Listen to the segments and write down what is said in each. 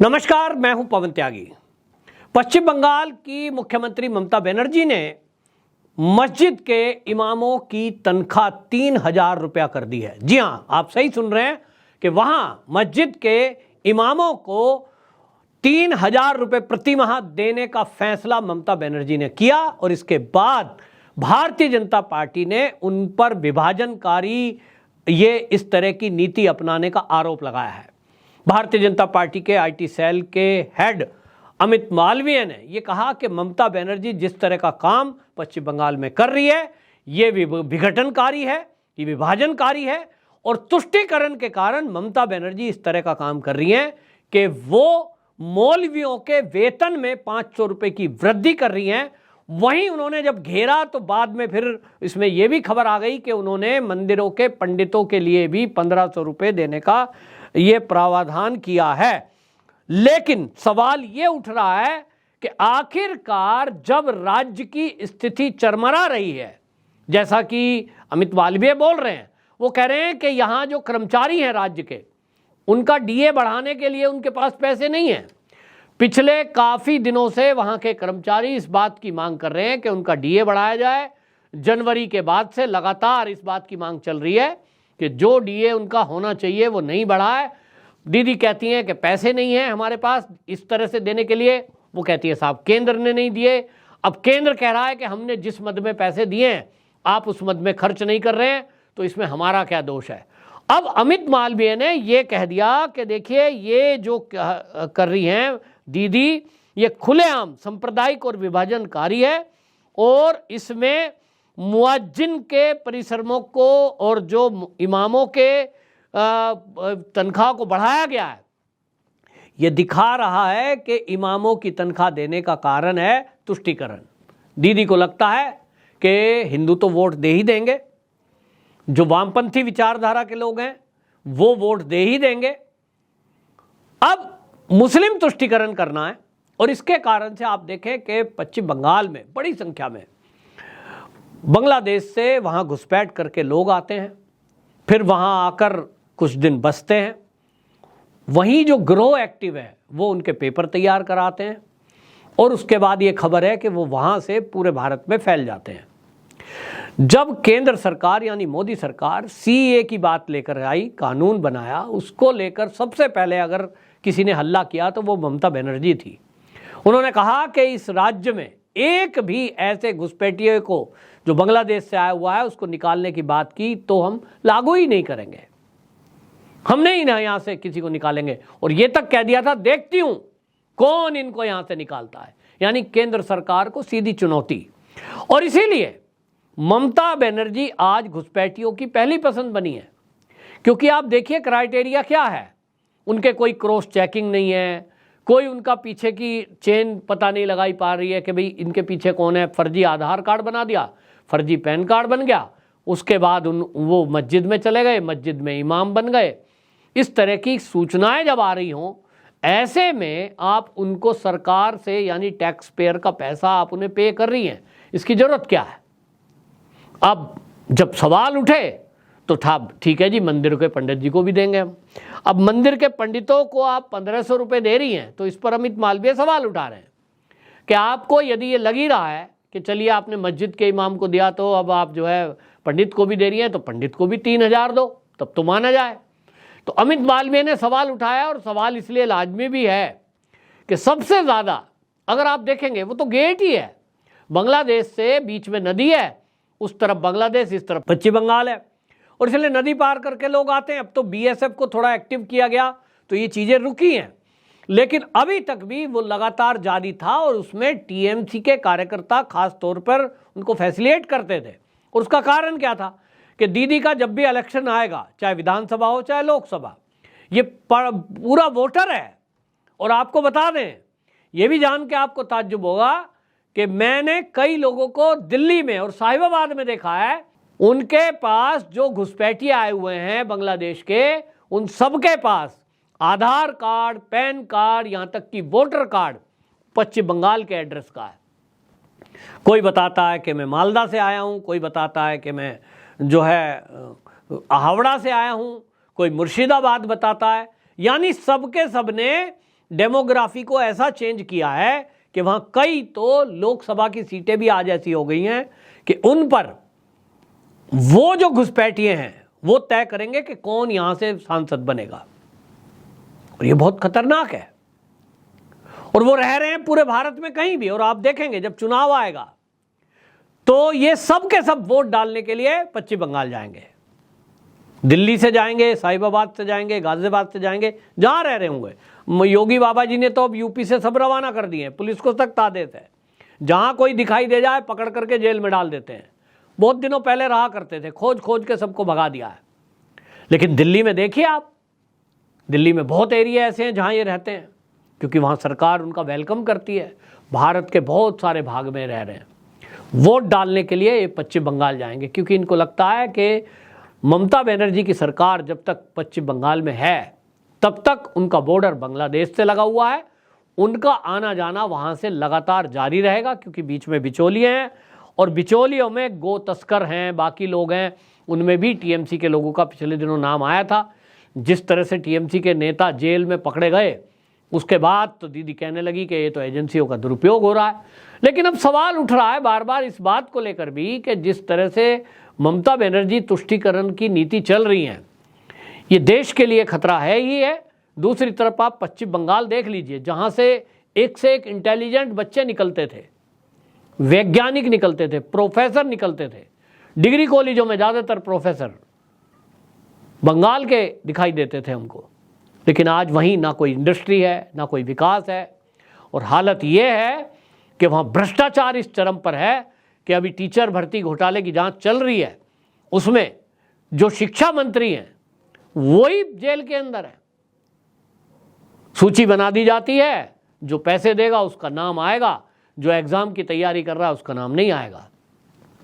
नमस्कार, मैं हूं पवन त्यागी। पश्चिम बंगाल की मुख्यमंत्री ममता बनर्जी ने मस्जिद के इमामों की तनख्वाह 3,000 रुपया कर दी है। जी हां, आप सही सुन रहे हैं कि वहां मस्जिद के इमामों को 3,000 रुपये प्रति माह देने का फैसला ममता बनर्जी ने किया और इसके बाद भारतीय जनता पार्टी ने उन पर विभाजनकारी इस तरह की नीति अपनाने का आरोप लगाया है। भारतीय जनता पार्टी के आईटी सेल के हेड अमित मालवीय ने यह कहा कि ममता बनर्जी जिस तरह का काम पश्चिम बंगाल में कर रही है, ये विघटनकारी है, ये विभाजनकारी है और तुष्टीकरण के कारण ममता बनर्जी इस तरह का काम कर रही हैं कि वो मौलवियों के वेतन में 500 रुपये की वृद्धि कर रही हैं। वहीं उन्होंने जब घेरा तो बाद में फिर इसमें यह भी खबर आ गई कि उन्होंने मंदिरों के पंडितों के लिए भी 1,500 रुपये देने का ये प्रावधान किया है। लेकिन सवाल ये उठ रहा है कि आखिरकार जब राज्य की स्थिति चरमरा रही है, जैसा कि अमित मालवीय बोल रहे हैं, वो कह रहे हैं कि यहां जो कर्मचारी हैं राज्य के, उनका डीए बढ़ाने के लिए उनके पास पैसे नहीं है। पिछले काफी दिनों से वहां के कर्मचारी इस बात की मांग कर रहे हैं कि उनका डीए बढ़ाया जाए। जनवरी के बाद से लगातार इस बात की मांग चल रही है कि जो डीए उनका होना चाहिए वो नहीं बढ़ा है। दीदी कहती हैं कि पैसे नहीं है हमारे पास इस तरह से देने के लिए। वो कहती है साहब केंद्र ने नहीं दिए। अब केंद्र कह रहा है कि हमने जिस मद में पैसे दिए हैं आप उस मद में खर्च नहीं कर रहे हैं, तो इसमें हमारा क्या दोष है। अब अमित मालवीय ने ये कह दिया कि देखिए ये जो कर रही हैं दीदी, ये खुलेआम सांप्रदायिक और विभाजनकारी है और इसमें मुअज्जिन के परिश्रमों को और जो इमामों के तनख्वाह को बढ़ाया गया है, यह दिखा रहा है कि इमामों की तनख्वाह देने का कारण है तुष्टीकरण। दीदी को लगता है कि हिंदू तो वोट दे ही देंगे, जो वामपंथी विचारधारा के लोग हैं वो वोट दे ही देंगे। अब मुस्लिम तुष्टीकरण करना है और इसके कारण से आप देखें कि पश्चिम बंगाल में बड़ी संख्या में बांग्लादेश से वहाँ घुसपैठ करके लोग आते हैं, फिर वहाँ आकर कुछ दिन बसते हैं। वहीं जो गिरोह एक्टिव है वो उनके पेपर तैयार कराते हैं और उसके बाद ये खबर है कि वो वहाँ से पूरे भारत में फैल जाते हैं। जब केंद्र सरकार यानी मोदी सरकार सीएए की बात लेकर आई, कानून बनाया, उसको लेकर सबसे पहले अगर किसी ने हल्ला किया तो वो ममता बनर्जी थी। उन्होंने कहा कि इस राज्य में एक भी ऐसे घुसपैठिए को जो बांग्लादेश से आया हुआ है उसको निकालने की बात की तो हम लागू ही नहीं करेंगे, हम नहीं ना यहां से किसी को निकालेंगे। और ये तक कह दिया था देखती हूं कौन इनको यहां से निकालता है, यानी केंद्र सरकार को सीधी चुनौती। और इसीलिए ममता बनर्जी आज घुसपैठियों की पहली पसंद बनी है, क्योंकि आप देखिए क्राइटेरिया क्या है। उनके कोई क्रॉस चेकिंग नहीं है, कोई उनका पीछे की चेन पता नहीं लगाई पा रही है कि भाई इनके पीछे कौन है। फर्जी आधार कार्ड बना दिया, फर्जी पैन कार्ड बन गया, उसके बाद वो मस्जिद में चले गए, मस्जिद में इमाम बन गए। इस तरह की सूचनाएं जब आ रही हों, ऐसे में आप उनको सरकार से यानी टैक्स पेयर का पैसा आप उन्हें पे कर रही हैं, इसकी जरूरत क्या है। अब जब सवाल उठे तो ठीक है जी, मंदिर के पंडित जी को भी देंगे हम। अब मंदिर के पंडितों को आप 1,500 रुपये दे रही हैं, तो इस पर अमित मालवीय सवाल उठा रहे हैं कि आपको यदि ये लग ही रहा है कि चलिए आपने मस्जिद के इमाम को दिया तो अब आप जो है पंडित को भी दे रही हैं, तो पंडित को भी 3,000 दो, तब तो माना जाए। तो अमित मालवीय ने सवाल उठाया और सवाल इसलिए लाजमी भी है कि सबसे ज़्यादा अगर आप देखेंगे वो तो गेट ही है, बांग्लादेश से बीच में नदी है, उस तरफ बांग्लादेश, इस तरफ पश्चिम बंगाल है, और इसलिए नदी पार करके लोग आते हैं। अब तो बीएसएफ को थोड़ा एक्टिव किया गया तो ये चीज़ें रुकी हैं, लेकिन अभी तक भी वो लगातार जारी था और उसमें टीएमसी के कार्यकर्ता खास तौर पर उनको फैसिलिटेट करते थे। और उसका कारण क्या था कि दीदी का जब भी इलेक्शन आएगा, चाहे विधानसभा हो चाहे लोकसभा, ये पूरा वोटर है। और आपको बता दें, ये भी जान के आपको ताज्जुब होगा कि मैंने कई लोगों को दिल्ली में और साहिबाबाद में देखा है, उनके पास जो घुसपैठिए आए हुए हैं बांग्लादेश के, उन सबके पास आधार कार्ड, पैन कार्ड, यहां तक कि वोटर कार्ड पश्चिम बंगाल के एड्रेस का है। कोई बताता है कि मैं मालदा से आया हूं, कोई बताता है कि मैं जो है हावड़ा से आया हूं, कोई मुर्शिदाबाद बताता है, यानी सबके सबने डेमोग्राफी को ऐसा चेंज किया है कि वहां कई तो लोकसभा की सीटें भी आज ऐसी हो गई हैं कि उन पर वो जो घुसपैठिए हैं वो तय करेंगे कि कौन यहां से सांसद बनेगा। और ये बहुत खतरनाक है। और वो रह रहे हैं पूरे भारत में कहीं भी। और आप देखेंगे जब चुनाव आएगा तो ये सब के सब वोट डालने के लिए पश्चिम बंगाल जाएंगे, दिल्ली से जाएंगे, साहिबाबाद से जाएंगे, गाजियाबाद से जाएंगे, जहां रह रहे होंगे। योगी बाबा जी ने तो अब यूपी से सब रवाना कर दिए हैं, पुलिस को सख्त आदेश है, जहां कोई दिखाई दे जाए पकड़ करके जेल में डाल देते हैं। बहुत दिनों पहले रहा करते थे, खोज खोज के सबको भगा दिया है। लेकिन दिल्ली में देखिए आप, दिल्ली में बहुत एरिया ऐसे हैं जहां ये रहते हैं, क्योंकि वहां सरकार उनका वेलकम करती है। भारत के बहुत सारे भाग में रह रहे हैं। वोट डालने के लिए ये पश्चिम बंगाल जाएंगे, क्योंकि इनको लगता है कि ममता बनर्जी की सरकार जब तक पश्चिम बंगाल में है तब तक उनका बॉर्डर बांग्लादेश से लगा हुआ है, उनका आना जाना वहां से लगातार जारी रहेगा, क्योंकि बीच में बिचौलिए हैं और बिचौलियों में गो तस्कर हैं, बाकी लोग हैं। उनमें भी टीएमसी के लोगों का पिछले दिनों नाम आया था। जिस तरह से टीएमसी के नेता जेल में पकड़े गए उसके बाद तो दीदी कहने लगी कि ये तो एजेंसियों का दुरुपयोग हो रहा है। लेकिन अब सवाल उठ रहा है बार बार इस बात को लेकर भी कि जिस तरह से ममता बनर्जी तुष्टीकरण की नीति चल रही है, ये देश के लिए खतरा है ही है। दूसरी तरफ आप पश्चिम बंगाल देख लीजिए, जहां से एक इंटेलिजेंट बच्चे निकलते थे, वैज्ञानिक निकलते थे, प्रोफेसर निकलते थे। डिग्री कॉलेजों में ज़्यादातर प्रोफेसर बंगाल के दिखाई देते थे हमको। लेकिन आज वहीं ना कोई इंडस्ट्री है, ना कोई विकास है। और हालत ये है कि वहाँ भ्रष्टाचार इस चरम पर है कि अभी टीचर भर्ती घोटाले की जांच चल रही है, उसमें जो शिक्षा मंत्री हैं वही जेल के अंदर है। सूची बना दी जाती है, जो पैसे देगा उसका नाम आएगा, जो एग्जाम की तैयारी कर रहा है उसका नाम नहीं आएगा।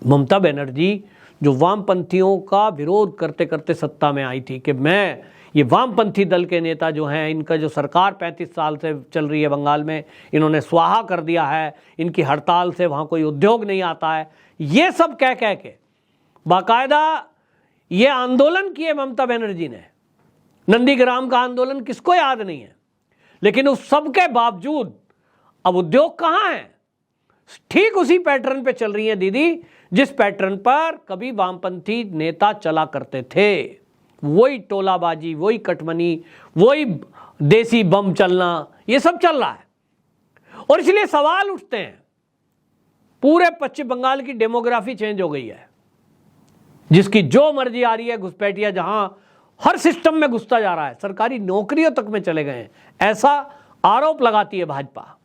ममता बनर्जी जो वामपंथियों का विरोध करते करते सत्ता में आई थी कि मैं ये वामपंथी दल के नेता जो हैं, इनका जो सरकार 35 साल से चल रही है बंगाल में, इन्होंने स्वाहा कर दिया है, इनकी हड़ताल से वहाँ कोई उद्योग नहीं आता है, ये सब कह कह के बाकायदा ये आंदोलन किए ममता बनर्जी ने। नंदीग्राम का आंदोलन किसको याद नहीं है। लेकिन उस सब के बावजूद अब उद्योग कहाँ हैं? ठीक उसी पैटर्न पे चल रही है दीदी, जिस पैटर्न पर कभी वामपंथी नेता चला करते थे। वही टोलाबाजी, वही कटमनी, वही देसी बम चलना, ये सब चल रहा है। और इसलिए सवाल उठते हैं, पूरे पश्चिम बंगाल की डेमोग्राफी चेंज हो गई है, जिसकी जो मर्जी आ रही है घुसपैठिया जहां हर सिस्टम में घुसता जा रहा है, सरकारी नौकरियों तक में चले गए हैं, ऐसा आरोप लगाती है भाजपा।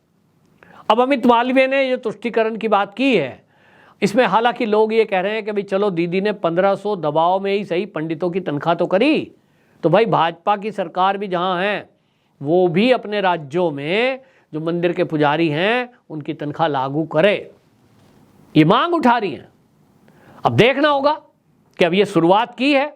अब अमित मालवीय ने ये तुष्टीकरण की बात की है, इसमें हालांकि लोग ये कह रहे हैं कि भाई चलो दीदी ने 1500 दबाव में ही सही पंडितों की तनख्वाह तो करी, तो भाई भाजपा की सरकार भी जहां है वो भी अपने राज्यों में जो मंदिर के पुजारी हैं उनकी तनख्वाह लागू करे, ये मांग उठा रही हैं। अब देखना होगा कि अब ये शुरुआत की है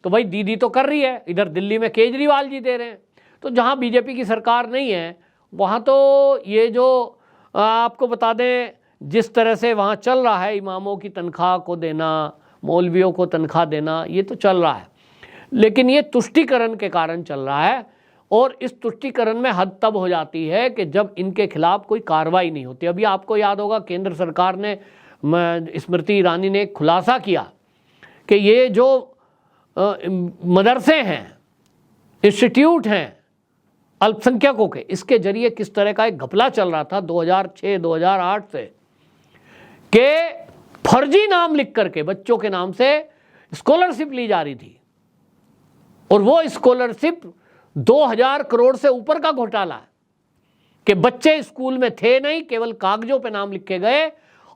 तो भाई दीदी तो कर रही है, इधर दिल्ली में केजरीवाल जी दे रहे हैं, तो जहां बीजेपी की सरकार नहीं है वहां तो ये जो आपको बता दें जिस तरह से वहाँ चल रहा है, इमामों की तनख्वाह को देना, मौलवियों को तनख्वाह देना, ये तो चल रहा है। लेकिन ये तुष्टीकरण के कारण चल रहा है। और इस तुष्टीकरण में हद तब हो जाती है कि जब इनके खिलाफ कोई कार्रवाई नहीं होती। अभी आपको याद होगा केंद्र सरकार ने, स्मृति ईरानी ने एक खुलासा किया कि ये जो मदरसे हैं, इंस्टीट्यूट हैं अल्पसंख्यकों के, इसके जरिए किस तरह का एक घपला चल रहा था 2006-2008 से, के फर्जी नाम लिख करके बच्चों के नाम से स्कॉलरशिप ली जा रही थी। और वो स्कॉलरशिप 2000 करोड़ से ऊपर का घोटाला है कि बच्चे स्कूल में थे नहीं, केवल कागजों पे नाम लिखे गए।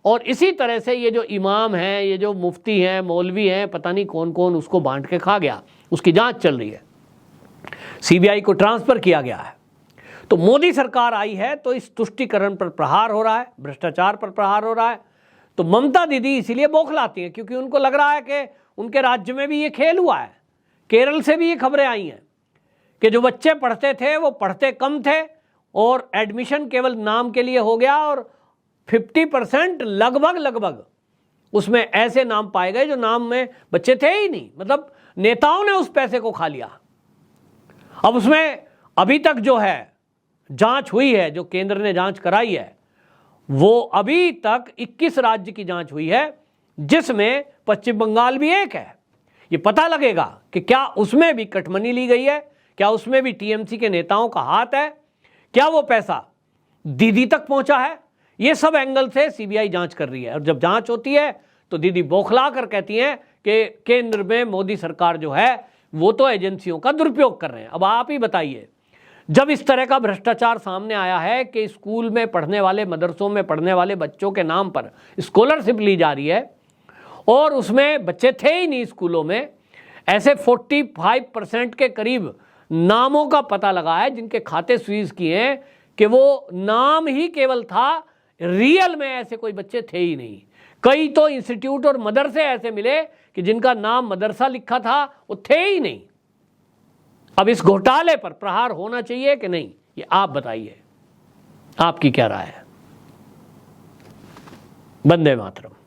और इसी तरह से ये जो इमाम हैं, ये जो मुफ्ती हैं, मौलवी हैं, पता नहीं कौन कौन उसको बांट के खा गया, उसकी जांच चल रही है, सीबीआई को ट्रांसफर किया गया है। तो मोदी सरकार आई है तो इस तुष्टीकरण पर प्रहार हो रहा है, भ्रष्टाचार पर प्रहार हो रहा है। तो ममता दीदी इसीलिए बौखलाती हैं, क्योंकि उनको लग रहा है कि उनके राज्य में भी ये खेल हुआ है। केरल से भी ये खबरें आई हैं कि जो बच्चे पढ़ते थे वो पढ़ते कम थे और एडमिशन केवल नाम के लिए हो गया, और 50% लगभग उसमें ऐसे नाम पाए गए जो नाम में बच्चे थे ही नहीं, मतलब नेताओं ने उस पैसे को खा लिया। अब उसमें अभी तक जो है जांच हुई है, जो केंद्र ने जांच कराई है, वो अभी तक 21 राज्य की जांच हुई है, जिसमें पश्चिम बंगाल भी एक है। ये पता लगेगा कि क्या उसमें भी कटमनी ली गई है, क्या उसमें भी टीएमसी के नेताओं का हाथ है, क्या वो पैसा दीदी तक पहुंचा है। ये सब एंगल से सीबीआई जांच कर रही है। और जब जांच होती है तो दीदी बौखला कर कहती हैं कि केंद्र में मोदी सरकार जो है वो तो एजेंसियों का दुरुपयोग कर रहे हैं। अब आप ही बताइए, जब इस तरह का भ्रष्टाचार सामने आया है कि स्कूल में पढ़ने वाले, मदरसों में पढ़ने वाले बच्चों के नाम पर स्कॉलरशिप ली जा रही है और उसमें बच्चे थे ही नहीं स्कूलों में, ऐसे 45% के करीब नामों का पता लगा है जिनके खाते स्वीज किए हैं कि वो नाम ही केवल था, रियल में ऐसे कोई बच्चे थे ही नहीं। कई तो इंस्टीट्यूट और मदरसे ऐसे मिले कि जिनका नाम मदरसा लिखा था वो थे ही नहीं। अब इस घोटाले पर प्रहार होना चाहिए कि नहीं, ये आप बताइए, आपकी क्या राय है। वंदे मातरम।